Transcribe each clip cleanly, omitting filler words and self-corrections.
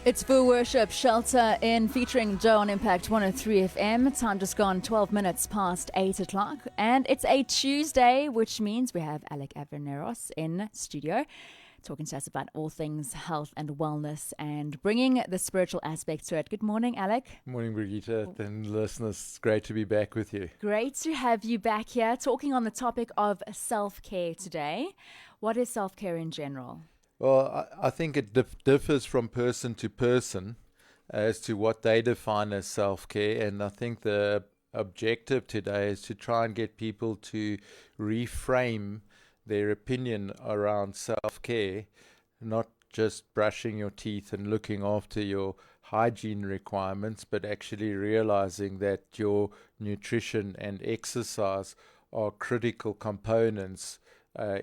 It's Full Worship Shelter in featuring Joe on Impact 103 FM. Time just gone 12 minutes past 8 o'clock. And it's a Tuesday, which means we have Alec Averinos in studio talking to us about all things health and wellness and bringing the spiritual aspect to it. Good morning, Alec. Morning, Brigitte and listeners. It's great to be back with you. Great to have you back here talking on the topic of self-care today. What is self-care in general? Well, I think it differs from person to person as to what they define as self-care. And I think the objective today is to try and get people to reframe their opinion around self-care, not just brushing your teeth and looking after your hygiene requirements, but actually realizing that your nutrition and exercise are critical components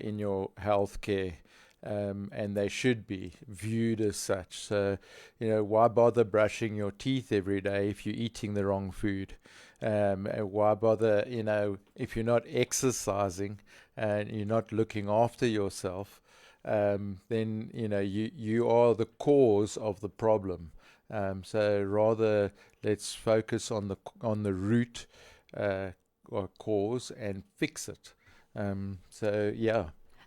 in your health care. And they should be viewed as such. So, why bother brushing your teeth every day if you're eating the wrong food? Why bother, if you're not exercising and you're not looking after yourself, then, you are the cause of the problem. So rather, let's focus on the root or cause and fix it.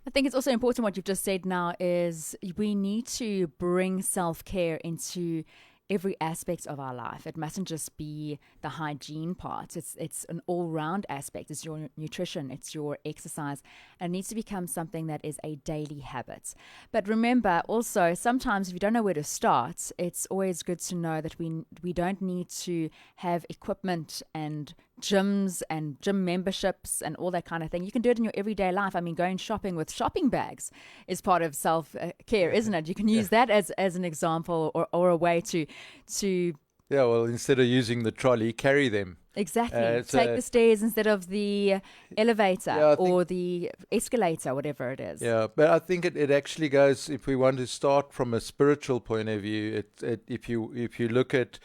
I think it's also important what you've just said now is we need to bring self-care into every aspect of our life. It mustn't just be the hygiene part. It's an all-round aspect. It's your nutrition, it's your exercise, and it needs to become something that is a daily habit. But remember also, sometimes if you don't know where to start, it's always good to know that we don't need to have equipment and gyms and gym memberships and all that kind of thing. You can do it in your everyday life. I mean, going shopping with shopping bags is part of self-care, isn't it? You can use that as an example or a way to Yeah, well, instead of using the trolley, carry them. Exactly. Take the stairs instead of the elevator or the escalator, whatever it is. Yeah, but I think it actually goes, if we want to start from a spiritual point of view, if you look at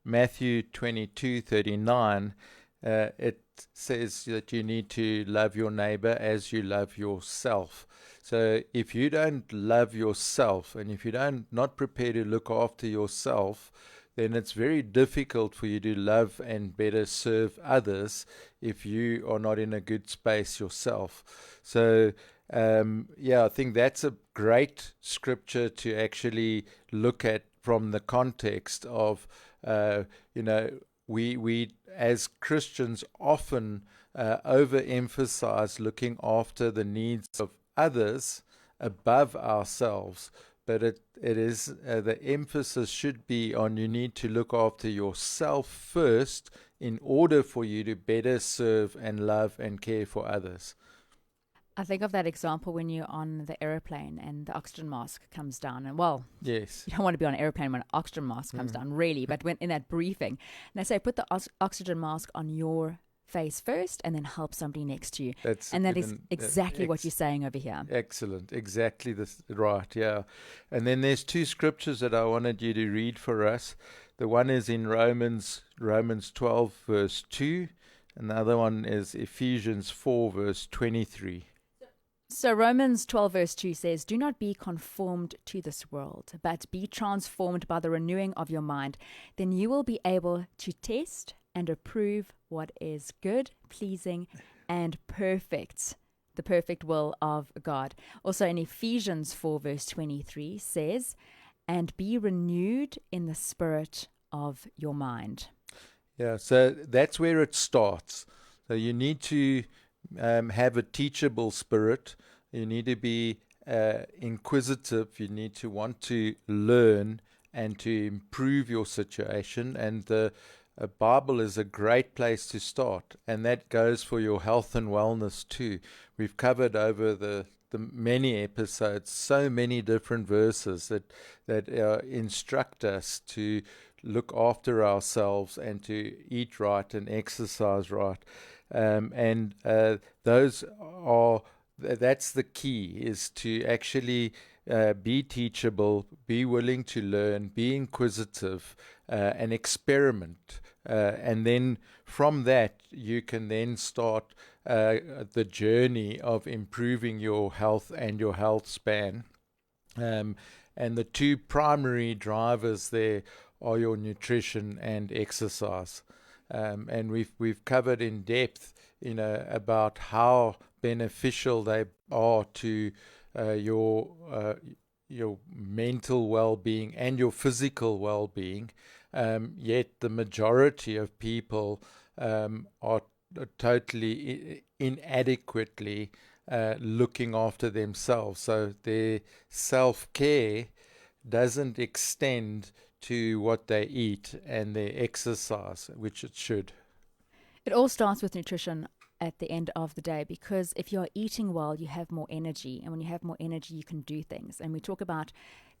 Matthew 22:39, it says that you need to love your neighbor as you love yourself. So if you don't love yourself and if you not prepared to look after yourself, then it's very difficult for you to love and better serve others if you are not in a good space yourself. So I think that's a great scripture to actually look at from the context of we as Christians often overemphasize looking after the needs of others above ourselves, but it is the emphasis should be on you need to look after yourself first in order for you to better serve and love and care for others. I think of that example when you're on the airplane and the oxygen mask comes down. And yes, you don't want to be on an airplane when an oxygen mask comes down, really. But when in that briefing, they say put the oxygen mask on your face first and then help somebody next to you. That is exactly what you're saying over here. Excellent. Exactly right, yeah. And then there's two scriptures that I wanted you to read for us. The one is in Romans 12, verse 2. And the other one is Ephesians 4, verse 23. So Romans 12 verse 2 says, "Do not be conformed to this world, but be transformed by the renewing of your mind. Then you will be able to test and approve what is good, pleasing, and perfect, the perfect will of God." Also in Ephesians 4 verse 23 says, "And be renewed in the spirit of your mind." Yeah, so that's where it starts. So you need to have a teachable spirit. You need to be inquisitive. You need to want to learn and to improve your situation. And the Bible is a great place to start. And that goes for your health and wellness too. We've covered over the many episodes so many different verses that instruct us to look after ourselves and to eat right and exercise right. That's the key, is to actually be teachable, be willing to learn, be inquisitive, and experiment. And then from that, you can then start the journey of improving your health and your health span. And the two primary drivers there are your nutrition and exercise. And we've covered in depth, about how beneficial they are to your mental well-being and your physical well-being. Yet the majority of people are totally inadequately looking after themselves. So their self-care doesn't extend to what they eat and their exercise, which it should. It all starts with nutrition at the end of the day, because if you're eating well, you have more energy. And when you have more energy, you can do things. And we talk about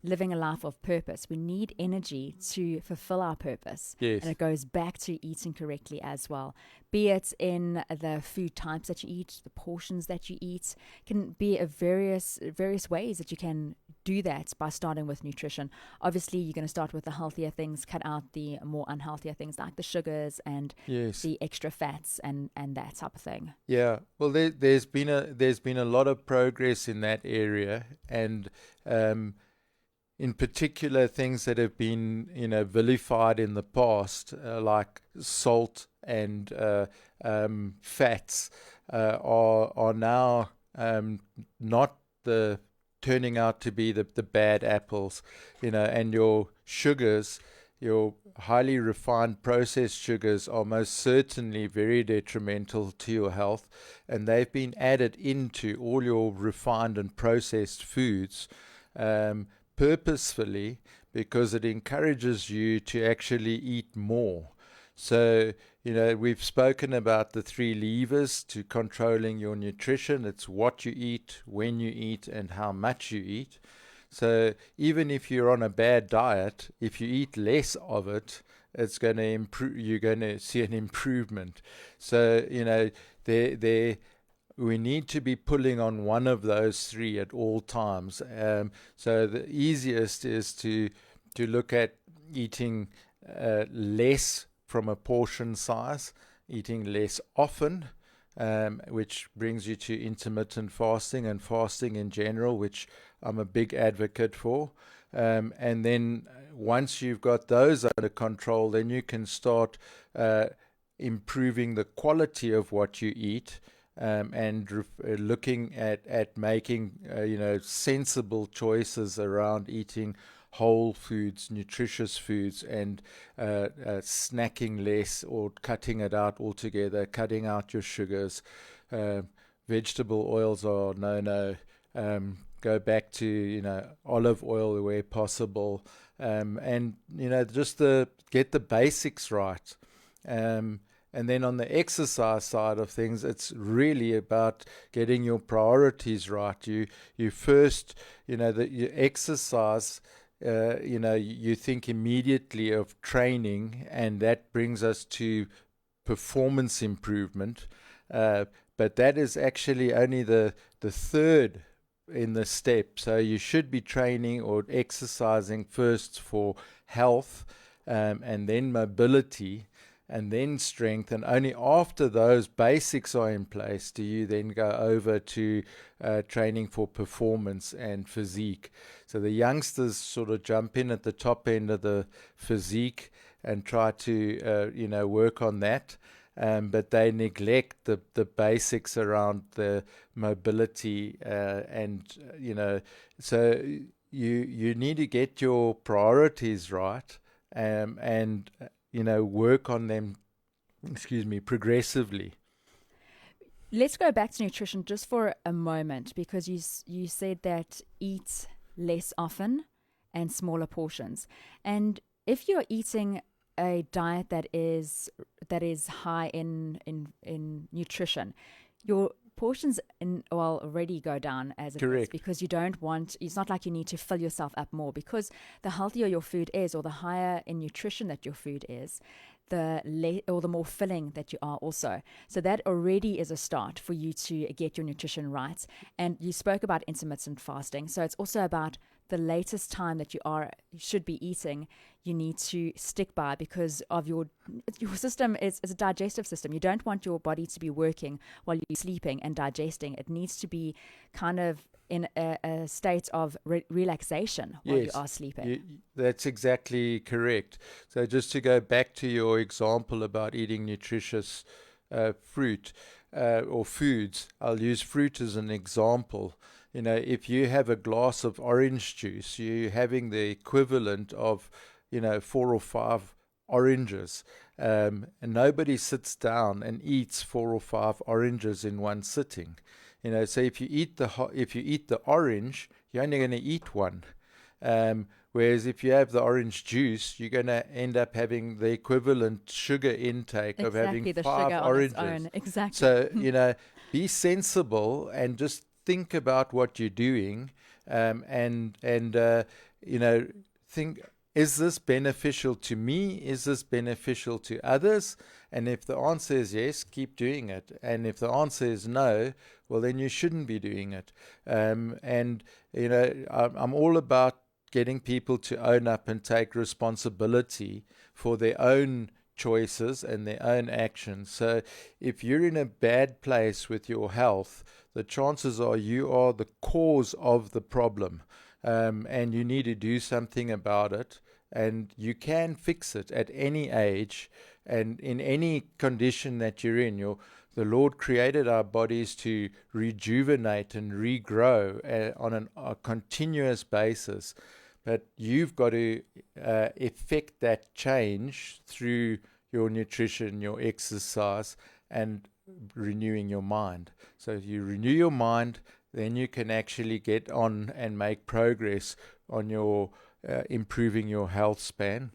living a life of purpose. We need energy to fulfill our purpose. Yes. And it goes back to eating correctly as well. Be it in the food types that you eat, the portions that you eat, can be a various ways that you can do that by starting with nutrition. Obviously, you're going to start with the healthier things, cut out the more unhealthier things like the sugars and Yes. the extra fats and that type of thing. Yeah. Well, there's been a lot of progress in that area, and in particular things that have been vilified in the past, like salt and fats, are now not turning out to be the bad apples, and your sugars, your highly refined processed sugars, are most certainly very detrimental to your health, and they've been added into all your refined and processed foods purposefully, because it encourages you to actually eat more. So, we've spoken about the 3 levers to controlling your nutrition. It's what you eat, when you eat, and how much you eat. So even if you're on a bad diet, if you eat less of it, it's going to improve. You're going to see an improvement. So, we need to be pulling on one of those 3 at all times. So the easiest is to look at eating less from a portion size, eating less often, which brings you to intermittent fasting and fasting in general, which I'm a big advocate for. And then once you've got those under control, then you can start improving the quality of what you eat, and looking at making sensible choices around eating whole foods, nutritious foods, and snacking less or cutting it out altogether, cutting out your sugars. Vegetable oils are no. Go back to olive oil where possible, and just get the basics right. And then on the exercise side of things, it's really about getting your priorities right. You first, you exercise. You think immediately of training, and that brings us to performance improvement. But that is actually only the third in the step. So you should be training or exercising first for health, and then mobility, and then strength. And only after those basics are in place do you then go over to training for performance and physique. So the youngsters sort of jump in at the top end of the physique and try to work on that. But they neglect the basics around the mobility, so you need to get your priorities right, and work on them, progressively. Let's go back to nutrition just for a moment, because you said that eat less often and smaller portions. And if you're eating a diet that is high in nutrition, your portions already go down as it Correct. is, because you don't want, it's not like you need to fill yourself up more, because the healthier your food is, or the higher in nutrition that your food is, the more filling that you are also. So that already is a start for you to get your nutrition right. And you spoke about intermittent fasting. So it's also about the latest time that you should be eating, you need to stick by, because of your system is a digestive system. You don't want your body to be working while you're sleeping and digesting. It needs to be kind of in a state of relaxation while you are sleeping. That's exactly correct. So just to go back to your example about eating nutritious fruit or foods, I'll use fruit as an example. If you have a glass of orange juice, you're having the equivalent of, 4 or 5 oranges. And nobody sits down and eats 4 or 5 oranges in one sitting. So if you eat the orange, you're only going to eat one. Whereas if you have the orange juice, you're going to end up having the equivalent sugar intake of having the 5 sugar oranges. On its own. Exactly. So, be sensible and just think about what you're doing, and think, is this beneficial to me? Is this beneficial to others? And if the answer is yes, keep doing it. And if the answer is no, well, then you shouldn't be doing it. I'm all about getting people to own up and take responsibility for their own choices and their own actions. So if you're in a bad place with your health, the chances are you are the cause of the problem, and you need to do something about it. And you can fix it at any age and in any condition that you're in. The Lord created our bodies to rejuvenate and regrow on a continuous basis. But you've got to effect that change through your nutrition, your exercise, and renewing your mind. So if you renew your mind, then you can actually get on and make progress on your improving your health span.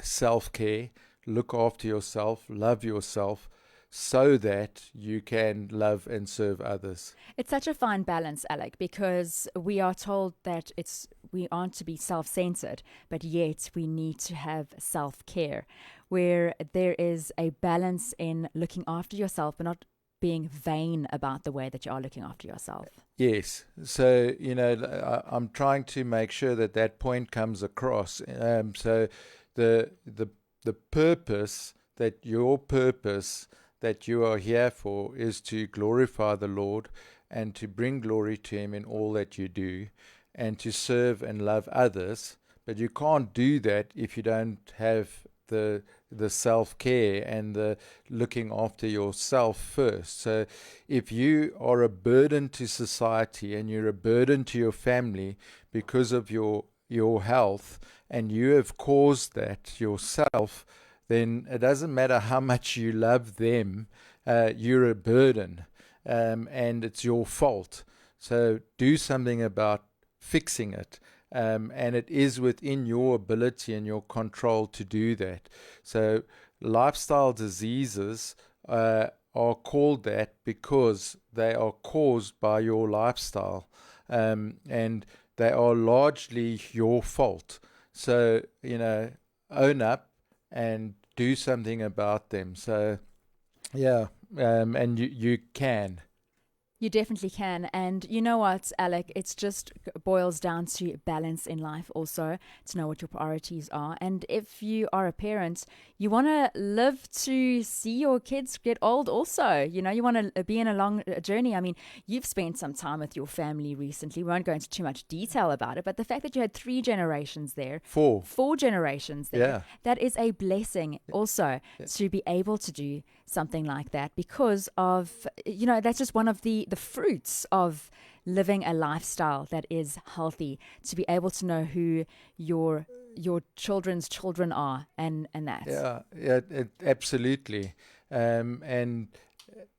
Self-care, look after yourself, love yourself, so that you can love and serve others. It's such a fine balance, Alec, because we are told that we aren't to be self-centered, but yet we need to have self-care, where there is a balance in looking after yourself, but not being vain about the way that you are looking after yourself. Yes. So, I'm trying to make sure that point comes across. So the purpose that you are here for is to glorify the Lord and to bring glory to Him in all that you do, and to serve and love others. But you can't do that if you don't have the self-care and the looking after yourself first. So if you are a burden to society and you're a burden to your family because of your health, and you have caused that yourself, then it doesn't matter how much you love them, you're a burden, and it's your fault. So do something about fixing it. And it is within your ability and your control to do that. So lifestyle diseases are called that because they are caused by your lifestyle, and they are largely your fault. So, own up and do something about them. So, yeah, and you can. You definitely can. And you know what, Alec? It's just boils down to balance in life also, to know what your priorities are. And if you are a parent, you want to live to see your kids get old also. You want to be in a long journey. I mean, you've spent some time with your family recently. We won't go into too much detail about it, but the fact that you had 3 generations there, 4 generations there, that is a blessing also, to be able to do something like that, because of, that's just one of the fruits of living a lifestyle that is healthy, to be able to know who your children's children are, and that. Absolutely. And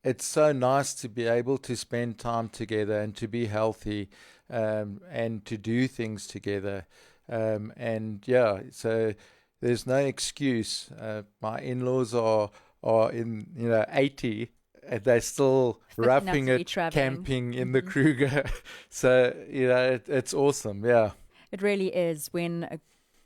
it's so nice to be able to spend time together and to be healthy, and to do things together. So there's no excuse. My in-laws are in 80, and they're still roughing it, camping in the Kruger. So it's awesome. Yeah, it really is when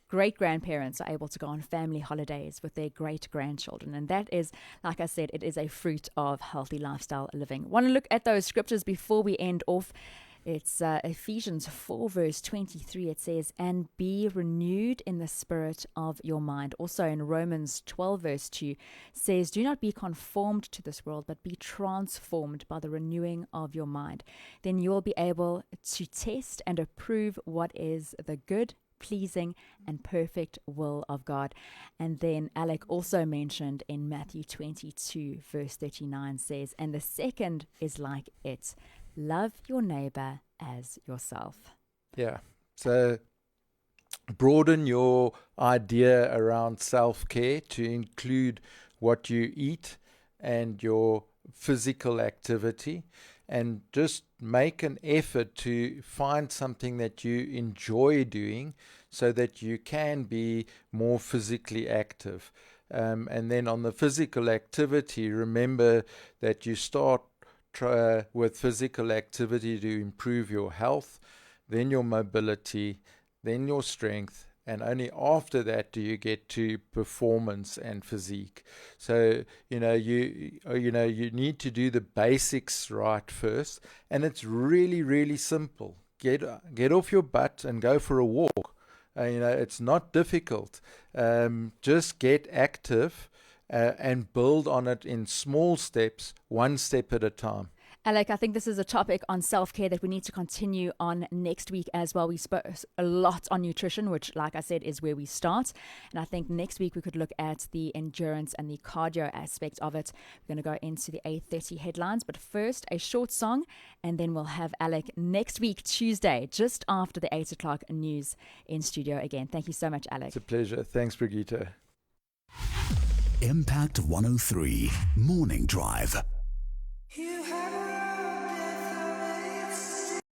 great grandparents are able to go on family holidays with their great grandchildren, and that is, like I said, it is a fruit of healthy lifestyle living. Want to look at those scriptures before we end off? It's Ephesians 4 verse 23. It says, and be renewed in the spirit of your mind. Also in Romans 12 verse 2 says, do not be conformed to this world, but be transformed by the renewing of your mind. Then you will be able to test and approve what is the good, pleasing and perfect will of God. And then Alec also mentioned in Matthew 22 verse 39 says, and the second is like it. Love your neighbor as yourself. Yeah. So broaden your idea around self-care to include what you eat and your physical activity, and just make an effort to find something that you enjoy doing so that you can be more physically active. And then on the physical activity, remember that you start with physical activity to improve your health, then your mobility, then your strength, and only after that do you get to performance and physique. So you need to do the basics right first, and it's really simple. Get off your butt and go for a walk. It's not difficult. Just get active. And build on it in small steps, one step at a time. Alec, I think this is a topic on self-care that we need to continue on next week as well. We spoke a lot on nutrition, which, like I said, is where we start. And I think next week we could look at the endurance and the cardio aspect of it. We're going to go into the 8:30 headlines. But first, a short song, and then we'll have Alec next week, Tuesday, just after the 8 o'clock news in studio again. Thank you so much, Alec. It's a pleasure. Thanks, Brigitte. Impact 103 Morning Drive.